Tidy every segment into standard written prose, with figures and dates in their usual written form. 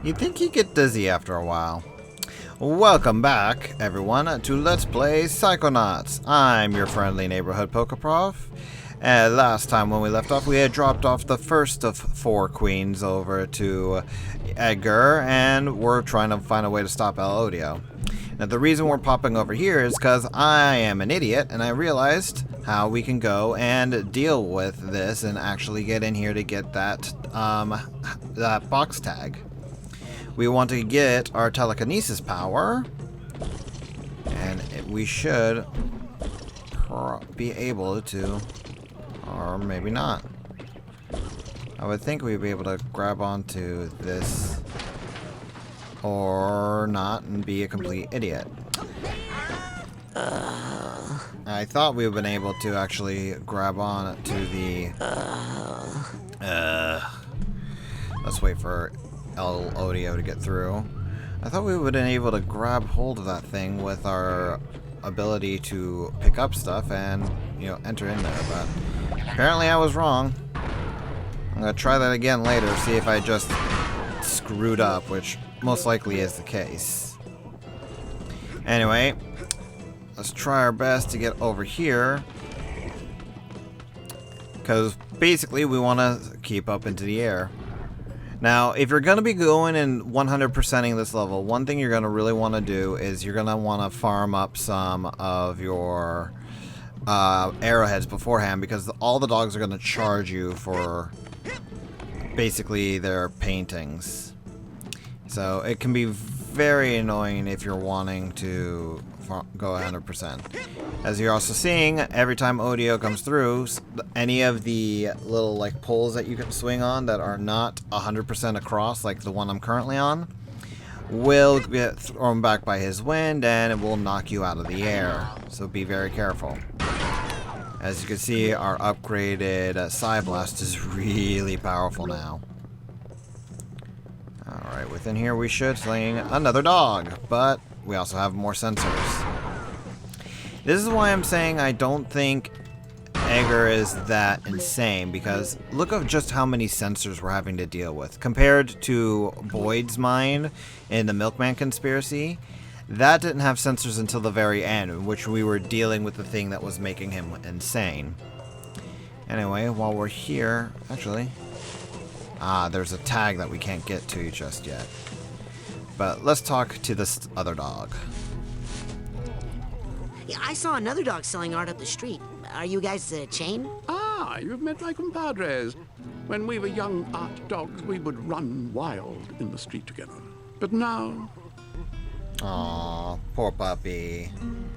You'd think he'd get dizzy after a while. Welcome back, everyone, to Let's Play Psychonauts. I'm your friendly neighborhood Pokeprof. Last time when we left off, we had dropped off the first of 4 queens over to Edgar, and we're trying to find a way to stop Velvetopia. Now, the reason we're popping over here is because I am an idiot, and I realized how we can go and deal with this and actually get in here to get that, that box tag. We want to get our telekinesis power, and we should be able to, or maybe not. I would think we'd be able to grab onto this, or not, and be a complete idiot. I thought we would have been able to actually grab on to the... let's wait for Velvetopia to get through. I thought we would have been able to grab hold of that thing with our ability to pick up stuff and, you know, enter in there, but apparently I was wrong. I'm gonna try that again later, see if I just screwed up, which most likely is the case. Anyway, let's try our best to get over here, because basically we want to keep up into the air. Now, if you're going to be going and 100%ing this level, one thing you're going to really want to do is you're going to want to farm up some of your arrowheads beforehand, because all the dogs are going to charge you for basically their paintings. So it can be very annoying if you're wanting to go 100%. As you're also seeing, every time Odio comes through, any of the little like poles that you can swing on that are not 100% across, like the one I'm currently on, will get thrown back by his wind and it will knock you out of the air. So be very careful. As you can see, our upgraded Psy Blast is really powerful now. Alright, within here we should sling another dog, but we also have more sensors. This is why I'm saying I don't think Edgar is that insane, because look at just how many sensors we're having to deal with. Compared to Boyd's mind in the Milkman Conspiracy, that didn't have sensors until the very end, in which we were dealing with the thing that was making him insane. Anyway, while we're here, actually... there's a tag that we can't get to just yet. But let's talk to this other dog. Yeah, I saw another dog selling art up the street. Are you guys the chain? Ah, you've met my compadres. When we were young art dogs, we would run wild in the street together. But now... Aw, poor puppy.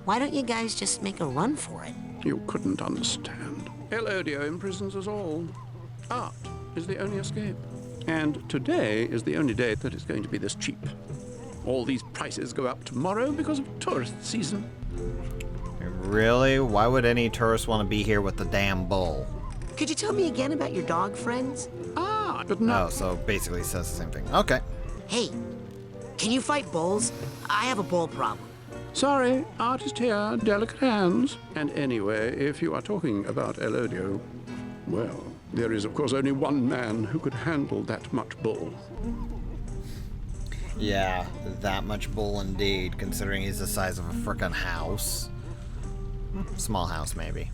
Why don't you guys just make a run for it? You couldn't understand. Velvetopia imprisons us all. Art is the only escape. And today is the only day that it's going to be this cheap. All these prices go up tomorrow because of tourist season. Really? Why would any tourist want to be here with the damn bull? Could you tell me again about your dog friends? Ah, but no. Oh, so basically it says the same thing. Okay. Hey, can you fight bulls? I have a bull problem. Sorry, artist here, delicate hands. And anyway, if you are talking about Velvetopia, well, there is of course only one man who could handle that much bull. Yeah, that much bull indeed, considering he's the size of a frickin' house. Small house, maybe.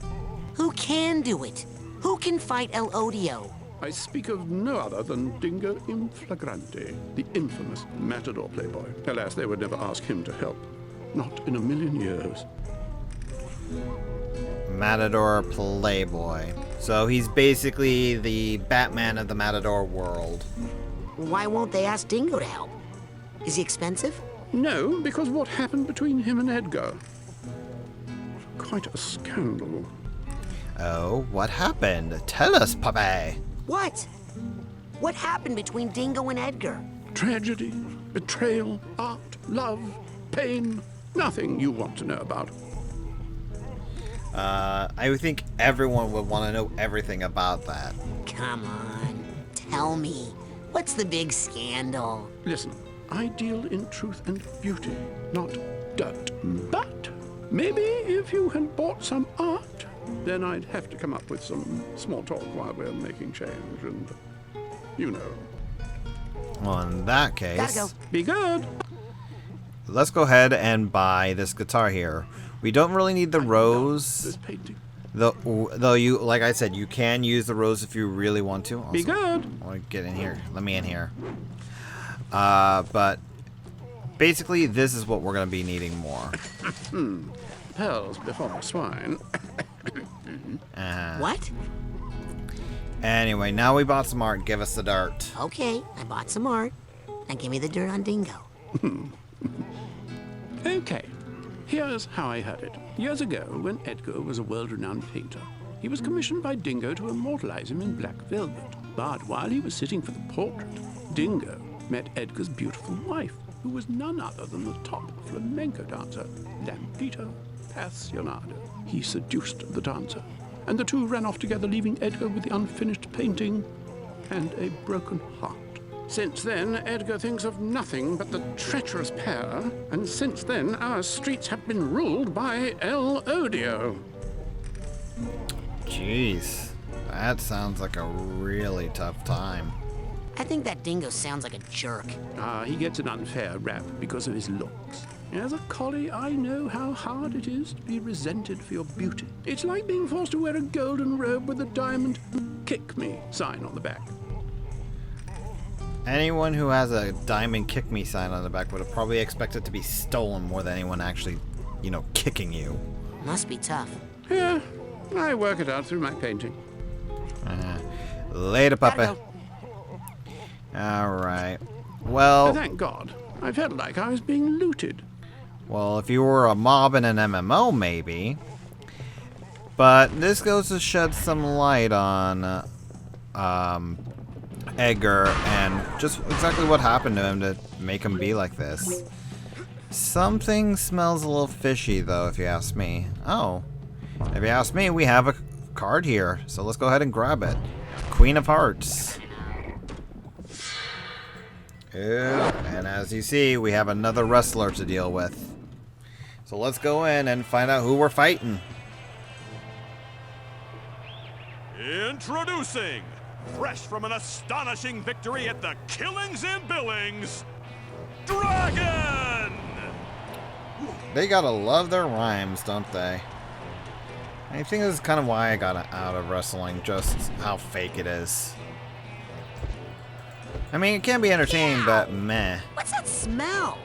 Who can do it? Who can fight Velvetopia? I speak of no other than Dingo in Flagrante, the infamous Matador playboy. Alas, they would never ask him to help. Not in a million years. Matador Playboy. So he's basically the Batman of the Matador world. Why won't they ask Dingo to help? Is he expensive? No, because what happened between him and Edgar? Quite a scandal. Oh, what happened? Tell us, puppy. What? What happened between Dingo and Edgar? Tragedy, betrayal, art, love, pain. Nothing you want to know about. I would think everyone would want to know everything about that. Come on, tell me. What's the big scandal? Listen, I deal in truth and beauty, not dirt. But maybe if you had bought some art, then I'd have to come up with some small talk while we're making change and, you know. Well, in that case, Gotta go. Be good. let's go ahead and buy this guitar here. We don't really need the rose. This painting. Though you, like I said, you can use the rose if you really want to. Also, Be good. I want to get in here. Let me in here. But basically, this is what we're going to be needing more. Pearls before swine. What? Anyway, now we bought some art. Give us the dirt. Okay, I bought some art. Now give me the dirt on Dingo. Okay, here's how I heard it. Years ago, when Edgar was a world-renowned painter, he was commissioned by Dingo to immortalize him in black velvet. But while he was sitting for the portrait, Dingo met Edgar's beautiful wife, who was none other than the top flamenco dancer, Lampito Passionado. He seduced the dancer, and the two ran off together, leaving Edgar with the unfinished painting and a broken heart. Since then, Edgar thinks of nothing but the treacherous pair, and since then, our streets have been ruled by El Odio. Jeez, that sounds like a really tough time. I think that Dingo sounds like a jerk. He gets an unfair rap because of his looks. As a collie, I know how hard it is to be resented for your beauty. It's like being forced to wear a golden robe with a diamond "Kick Me" sign on the back. Anyone who has a diamond kick me sign on the back would have probably expected to be stolen more than anyone actually, kicking you. Must be tough. Yeah, I work it out through my painting. Later, Gotta puppy. go. Alright. Well, Thank God. I felt like I was being looted. if you were a mob in an MMO, maybe. But this goes to shed some light on Edgar and just exactly what happened to him to make him be like this. Something smells a little fishy, though, if you ask me. Oh, if you ask me, we have a card here, so let's go ahead and grab it. Queen of Hearts. And as you see, we have another wrestler to deal with. So let's go in and find out who we're fighting. Introducing, fresh from an astonishing victory at the Killings and Billings, Dragon! They gotta love their rhymes, don't they? I think this is kind of why I got out of wrestling, just how fake it is. I mean, it can be entertaining, but meh. What's that smell?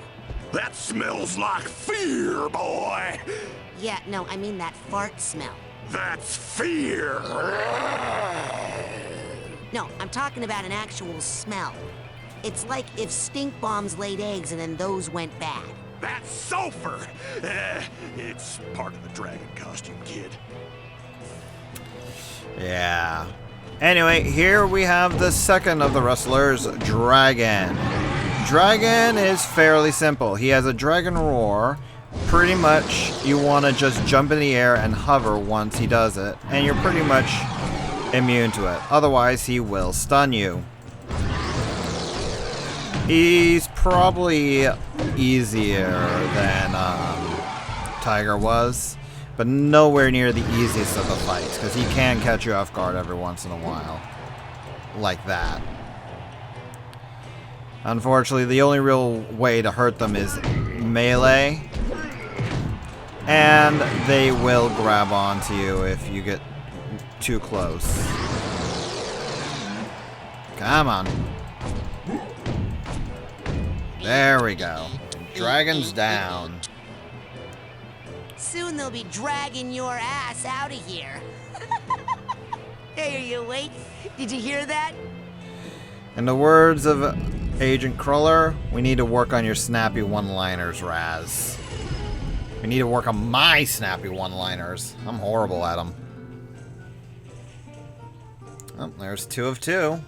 That smells like fear, boy! Yeah, no, I mean that fart smell. That's fear! No, I'm talking about an actual smell. It's like if stink bombs laid eggs and then those went bad. That's sulfur! It's part of the dragon costume, kid. Yeah. Anyway, here we have the second of the wrestlers, Dragon. Dragon is fairly simple. He has a dragon roar. Pretty much, you want to just jump in the air and hover once he does it, and you're pretty much immune to it. Otherwise, he will stun you. He's probably easier than Tiger was, but nowhere near the easiest of the fights, because he can catch you off guard every once in a while. Like that. Unfortunately, the only real way to hurt them is melee. And they will grab onto you if you get too close. Come on. There we go. Dragon's down. Soon they'll be dragging your ass out of here. Hey, are you awake? Did you hear that? In the words of Agent Cruller, we need to work on your snappy one-liners, Raz. We need to work on my snappy one-liners. I'm horrible at them. Oh, there's 2 of 2.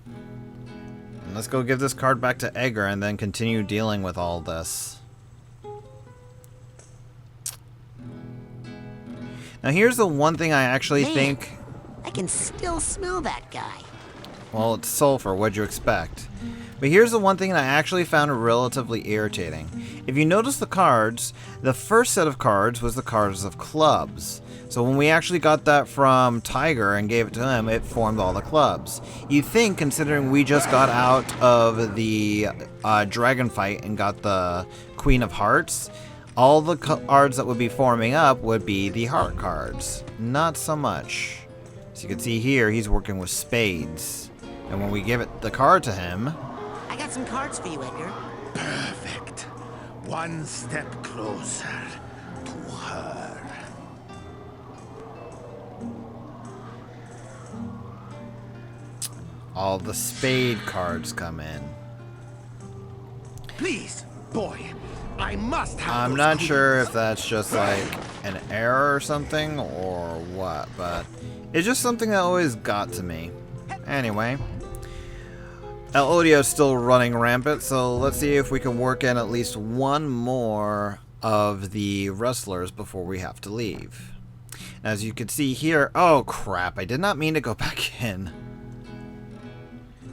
And let's go give this card back to Edgar and then continue dealing with all this. Now here's the one thing I actually Man, think... I can still smell that guy. Well, it's sulfur. What'd you expect? But here's the one thing that I actually found relatively irritating. If you notice the cards, the first set of cards was the cards of clubs. So when we actually got that from Tiger and gave it to him, it formed all the clubs. You think, considering we just got out of the dragon fight and got the Queen of Hearts, all the cards that would be forming up would be the heart cards. Not so much. So you can see here, he's working with spades. And when we give it the card to him... I got some cards for you, Edgar. Perfect. One step closer to her. all the spade cards come in. Please, boy, I must have I'm those not clues. sure if that's just like an error or something or what, but it's just something that always got to me. Anyway, El Odio's still running rampant, so let's see if we can work in at least one more of the wrestlers before we have to leave. As you can see here, oh crap, I did not mean to go back in.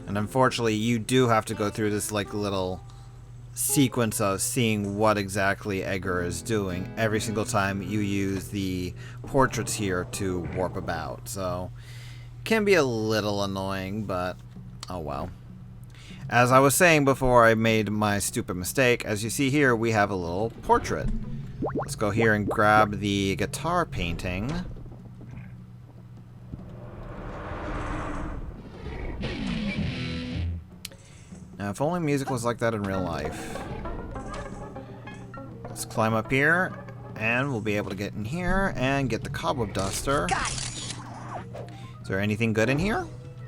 And unfortunately, you do have to go through this like little sequence of seeing what exactly Edgar is doing every single time you use the portraits here to warp about. So, can be a little annoying, but oh well. As I was saying before I made my stupid mistake, as you see here, we have a little portrait. Let's go here and grab the guitar painting. Now, if only music was like that in real life. Let's climb up here, and we'll be able to get in here and get the cobweb duster. Is there anything good in here?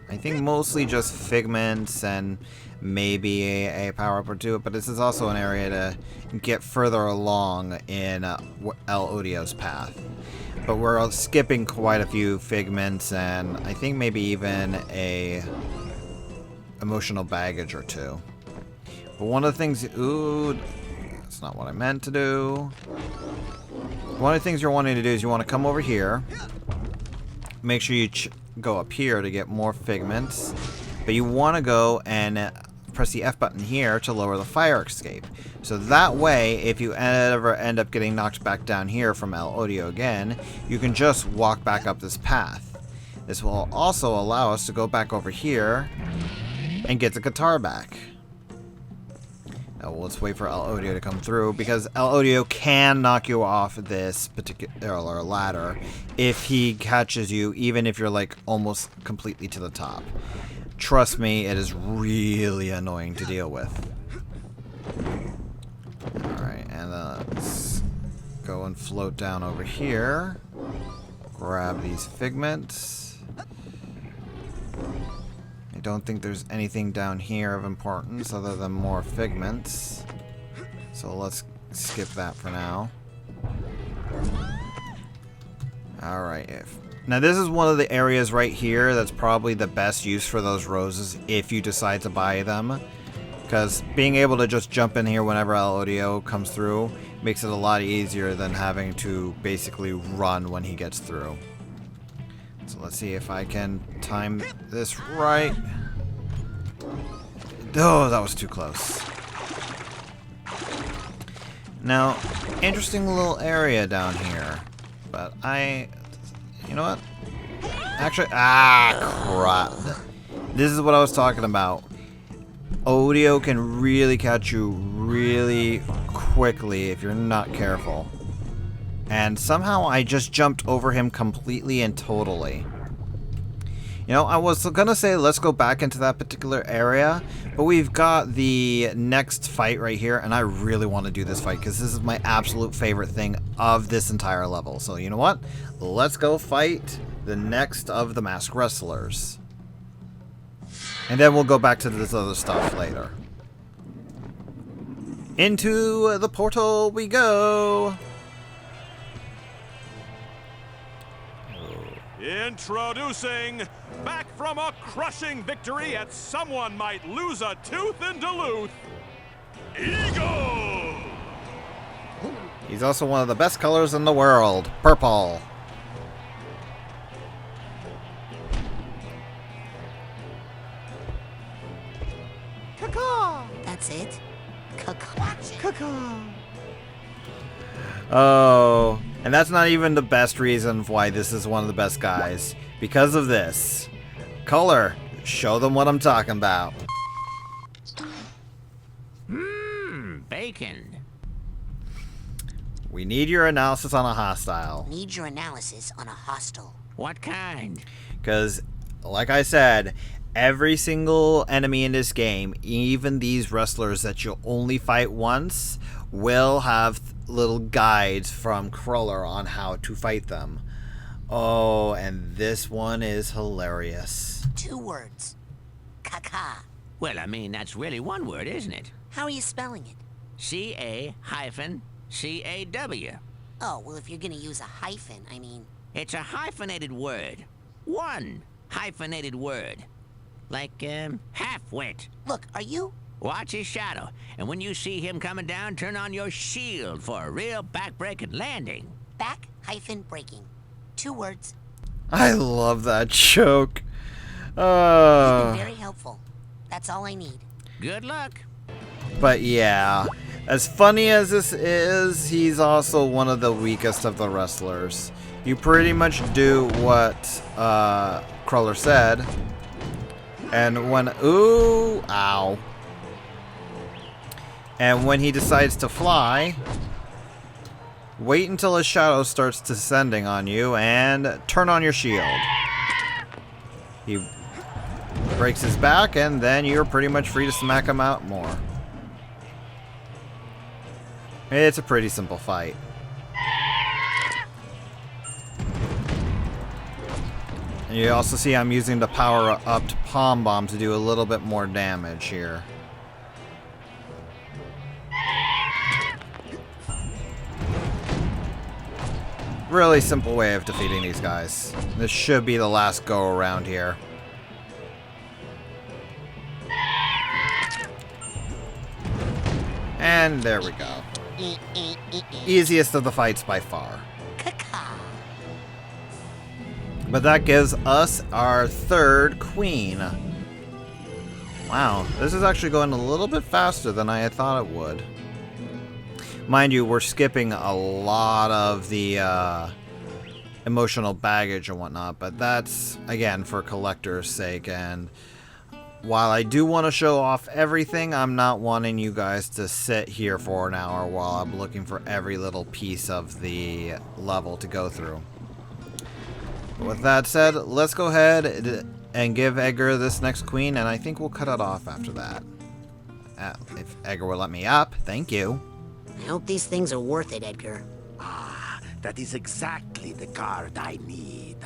I think mostly just figments and maybe a power-up or two, but this is also an area to get further along in El Odio's path. But we're skipping quite a few figments and I think maybe even a emotional baggage or two. But one of the things, ooh, that's not what I meant to do. One of the things you're wanting to do is you want to come over here, make sure you go up here to get more figments, but you want to go and press the F button here to lower the fire escape. So that way, if you ever end up getting knocked back down here from El Odio again, you can just walk back up this path. This will also allow us to go back over here and get the guitar back. Now let's wait for El Odio to come through, because El Odio can knock you off this particular ladder if he catches you, even if you're like almost completely to the top. Trust me, it is really annoying to deal with. Alright, and let's go and float down over here. Grab these figments. I don't think there's anything down here of importance other than more figments. So let's skip that for now. Alright, now this is one of the areas right here that's probably the best use for those roses if you decide to buy them. Because being able to just jump in here whenever El Odio comes through makes it a lot easier than having to basically run when he gets through. So let's see if I can time this right. Oh, that was too close. Now, interesting little area down here. But you know what? Actually, crap. This is what I was talking about. Odio can really catch you really quickly if you're not careful. And somehow I just jumped over him completely and totally. You know, I was gonna say let's go back into that particular area, but we've got the next fight right here, and I really want to do this fight because this is my absolute favorite thing of this entire level. So you know what? Let's go fight the next of the masked wrestlers. And then we'll go back to this other stuff later. Into the portal we go! Introducing, back from a crushing victory at someone might lose a tooth in Duluth, Eagle! He's also one of the best colors in the world, purple. That's it? Caw. Oh, and that's not even the best reason why this is one of the best guys. Because of this. Color, show them what I'm talking about. Bacon. We need your analysis on a hostile. Need your analysis on a hostile. What kind? Because, like I said, every single enemy in this game, even these wrestlers that you'll only fight once, will have little guides from Cruller on how to fight them. Oh, and this one is hilarious. 2 words. Caca. Well, I mean, that's really one word, isn't it? How are you spelling it? C-A-hyphen-C-A-W. Oh, well, if you're gonna use a hyphen, I mean... It's a hyphenated word. One hyphenated word. Like, half-wit. Look, are you... Watch his shadow, and when you see him coming down, turn on your shield for a real back-breaking landing. Back-breaking. 2 words. I love that joke. You've been very helpful. That's all I need. Good luck. But yeah, as funny as this is, he's also one of the weakest of the wrestlers. You pretty much do what Cruller said. And when... Ooh, ow. And when he decides to fly, wait until his shadow starts descending on you and turn on your shield. He breaks his back, and then you're pretty much free to smack him out more. It's a pretty simple fight. And you also see I'm using the power-upped Palm Bomb to do a little bit more damage here. Really simple way of defeating these guys. This should be the last go around here. And there we go. Easiest of the fights by far. But that gives us our 3rd queen. Wow, this is actually going a little bit faster than I had thought it would. Mind you, we're skipping a lot of the emotional baggage and whatnot, but that's, again, for collector's sake. And while I do want to show off everything, I'm not wanting you guys to sit here for an hour while I'm looking for every little piece of the level to go through. But with that said, let's go ahead and give Edgar this next queen, and I think we'll cut it off after that. If Edgar will let me up, thank you. I hope these things are worth it, Edgar. Ah, that is exactly the card I need.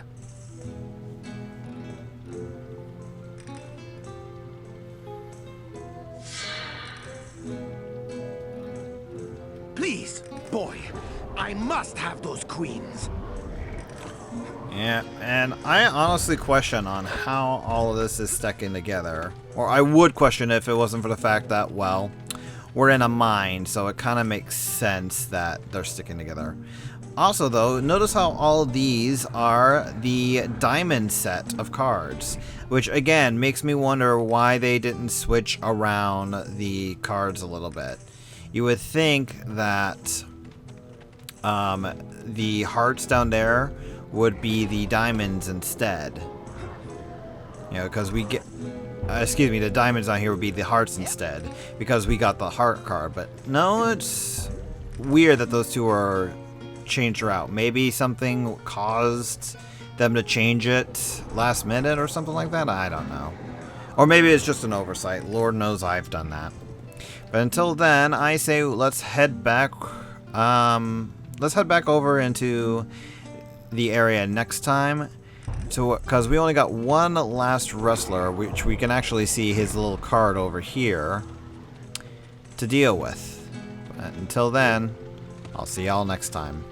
Please, boy, I must have those queens. Yeah, and I honestly question on how all of this is sticking together. Or I would question if it wasn't for the fact that, well, we're in a mine, so it kind of makes sense that they're sticking together. Also, though, notice how all of these are the diamond set of cards, which, again, makes me wonder why they didn't switch around the cards a little bit. You would think that the hearts down there would be the diamonds instead. You know, because we get... excuse me, the diamonds on here would be the hearts instead, because we got the heart card. But no, it's weird that those two are changed out. Maybe something caused them to change it last minute or something like that. I don't know. Or maybe it's just an oversight. Lord knows I've done that. But until then, I say let's head back. Let's head back over into the area next time. Because we only got one last wrestler, which we can actually see his little card over here to deal with. But until then, I'll see y'all next time.